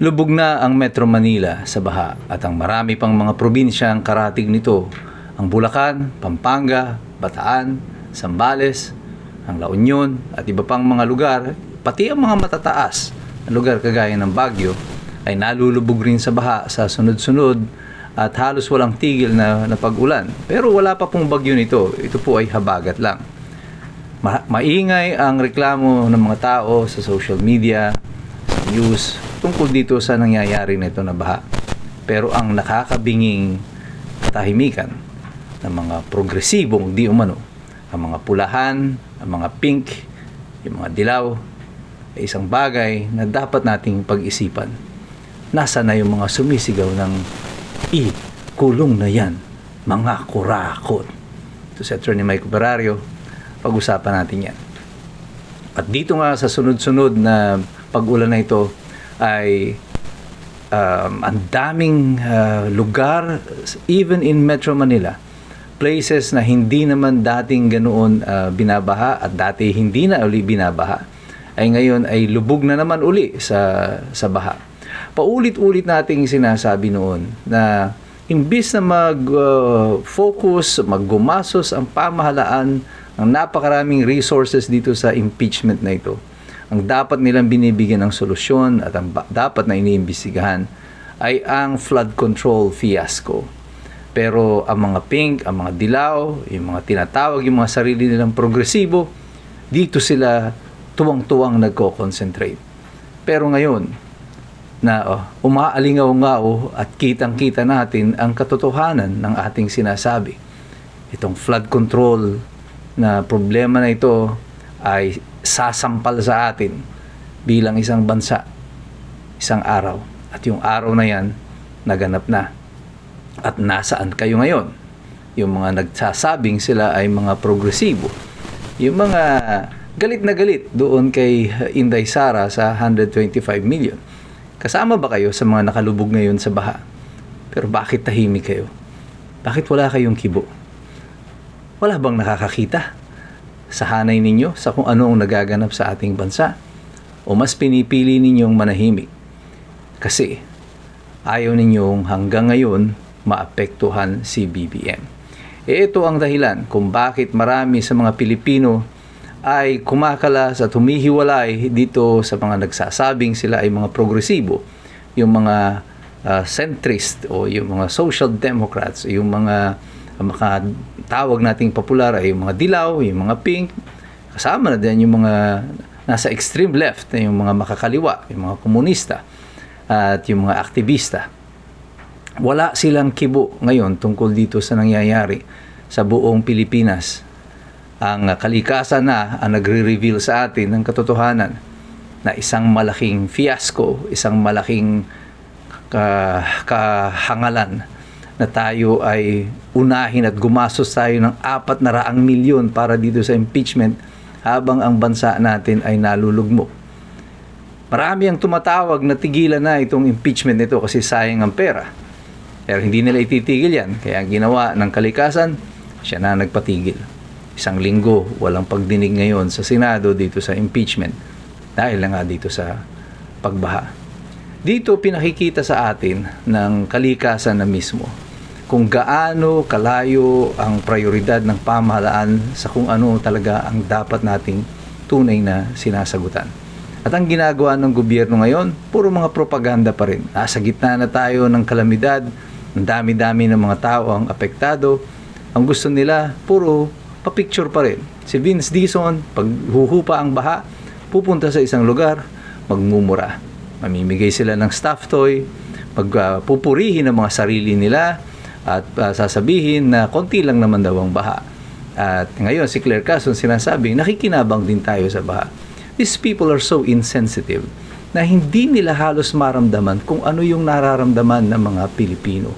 Lubog na ang Metro Manila sa baha at ang marami pang mga probinsya ang karatig nito. Ang Bulacan, Pampanga, Bataan, Zambales, ang La Union at iba pang mga lugar, pati ang mga matataas na lugar kagaya ng Baguio ay nalulubog rin sa baha sa sunod-sunod at halos walang tigil na pag-ulan. Pero wala pa pong bagyo nito, ito po ay habagat lang. Maingay ang reklamo ng mga tao sa social media, sa news, tungkol dito sa nangyayari nito na baha. Pero ang nakakabinging katahimikan ng mga progresibong di umano, ang mga pulahan, ang mga pink, yung mga dilaw, ay isang bagay na dapat nating pag-isipan. Nasa na yung mga sumisigaw ng kulong na yan, mga kurakot. Ito si Atty. Mike Operario, pag-usapan natin yan. At dito nga sa sunod-sunod na pag-ulan na ito, ay ang daming lugar, even in Metro Manila, places na hindi naman dating ganoon binabaha at dati hindi na uli binabaha, ay ngayon ay lubog na naman uli sa baha. Paulit-ulit nating sinasabi noon na imbis na mag-focus, maggumasos ang pamahalaan ng napakaraming resources dito sa impeachment na ito, ang dapat nilang binibigyan ng solusyon at ang dapat na iniimbestigahan ay ang flood control fiasco. Pero ang mga pink, ang mga dilaw, yung mga tinatawag, yung mga sarili nilang progresibo, dito sila tuwang-tuwang nagko-concentrate. Pero ngayon, na umaalingaw-ngaw at kitang-kita natin ang katotohanan ng ating sinasabi. Itong flood control na problema na ito ay sasampal sa atin bilang isang bansa, isang araw. At yung araw na yan, naganap na. At nasaan kayo ngayon? Yung mga nagsasabing sila ay mga progresibo. Yung mga galit na galit doon kay Inday Sara sa 125 million. Kasama ba kayo sa mga nakalubog ngayon sa baha? Pero bakit tahimik kayo? Bakit wala kayong kibo? Wala bang nakakakita sa hanay ninyo sa kung ano ang nagaganap sa ating bansa? O mas pinipili ninyong manahimik kasi ayaw ninyong hanggang ngayon maapektuhan si BBM. Ito ang dahilan kung bakit marami sa mga Pilipino ay kumakalas at humihiwalay dito sa mga nagsasabing sila ay mga progresibo, yung mga centrist o yung mga social democrats, yung mga tawag nating popular ay yung mga dilaw, yung mga pink, kasama na din yung mga nasa extreme left, yung mga makakaliwa, yung mga komunista, at yung mga aktivista. Wala silang kibo ngayon tungkol dito sa nangyayari sa buong Pilipinas. Ang kalikasan na ang nagre-reveal sa atin ng katotohanan na isang malaking fiasco, isang malaking kahangalan na tayo ay unahin at gumastos tayo ng 400 milyon para dito sa impeachment habang ang bansa natin ay nalulugmok. Marami ang tumatawag na tigilan na itong impeachment nito kasi sayang ang pera. Pero hindi nila ititigil yan. Kaya ang ginawa ng kalikasan, siya na nagpatigil. Isang linggo, walang pagdinig ngayon sa Senado dito sa impeachment dahil nga dito sa pagbaha. Dito pinakikita sa atin ng kalikasan na mismo kung gaano kalayo ang prioridad ng pamahalaan sa kung ano talaga ang dapat nating tunay na sinasagutan. At ang ginagawa ng gobyerno ngayon, puro mga propaganda pa rin. Nasa gitna na tayo ng kalamidad, ang dami-dami ng mga tao ang apektado. Ang gusto nila, puro pa-picture pa rin. Si Vince Dizon, pag huhupa ang baha, pupunta sa isang lugar, magmumura. Mamimigay sila ng stuffed toy, pupurihin ang mga sarili nila, at sasabihin na konti lang naman daw ang baha. At ngayon si Claire Cason sinasabi, nakikinabang din tayo sa baha. These people are so insensitive na hindi nila halos maramdaman kung ano yung nararamdaman ng mga Pilipino.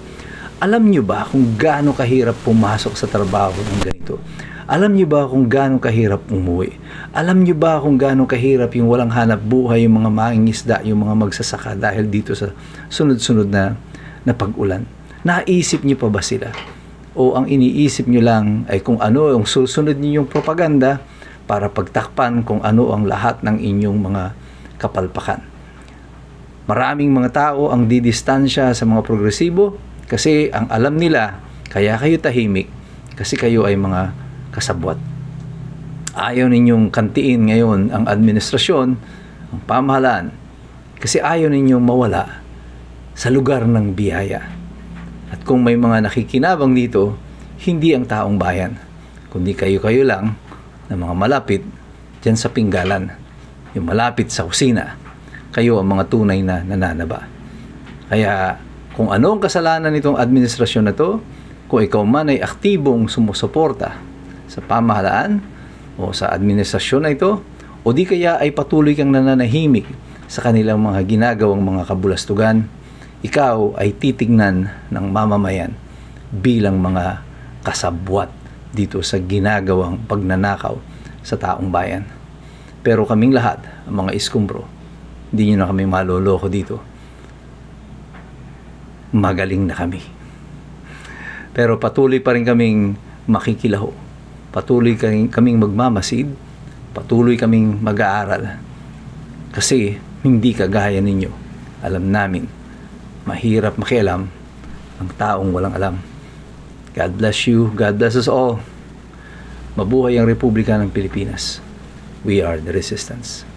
Alam nyo ba kung gaano kahirap pumasok sa trabaho ng ganito? Alam nyo ba kung gaano kahirap umuwi? Alam nyo ba kung gaano kahirap yung walang hanap buhay, yung mga mangingisda, yung mga magsasaka dahil dito sa sunod-sunod na pag-ulan? Naisip nyo pa ba sila? O ang iniisip nyo lang ay kung ano yung susunod ninyong propaganda para pagtakpan kung ano ang lahat ng inyong mga kapalpakan? Maraming mga tao ang didistansya sa mga progresibo kasi ang alam nila, kaya kayo tahimik kasi kayo ay mga kasabwat. Ayaw ninyong kantiin ngayon ang administrasyon, ang pamahalaan, kasi ayaw ninyong mawala sa lugar ng biyaya. At kung may mga nakikinabang dito, hindi ang taong bayan, kundi kayo-kayo lang na mga malapit dyan sa pinggalan, yung malapit sa kusina. Kayo ang mga tunay na nananaba. Kaya kung ano ang kasalanan nitong administrasyon na to, kung ikaw man ay aktibong sumusuporta sa pamahalaan o sa administrasyon na ito, o di kaya ay patuloy kang nananahimik sa kanilang mga ginagawang mga kabulastugan, ikaw ay titignan ng mamamayan bilang mga kasabwat dito sa ginagawang pagnanakaw sa taong bayan. Pero kaming lahat, ang mga iskumbro, hindi nyo na kami maloloko dito. Magaling na kami. Pero patuloy pa rin kaming makikilaho. Patuloy kaming magmamasid. Patuloy kaming mag-aaral. Kasi hindi kagaya ninyo. Alam namin, mahirap makialam ang taong walang alam. God bless you. God bless us all. Mabuhay ang Republika ng Pilipinas. We are the resistance.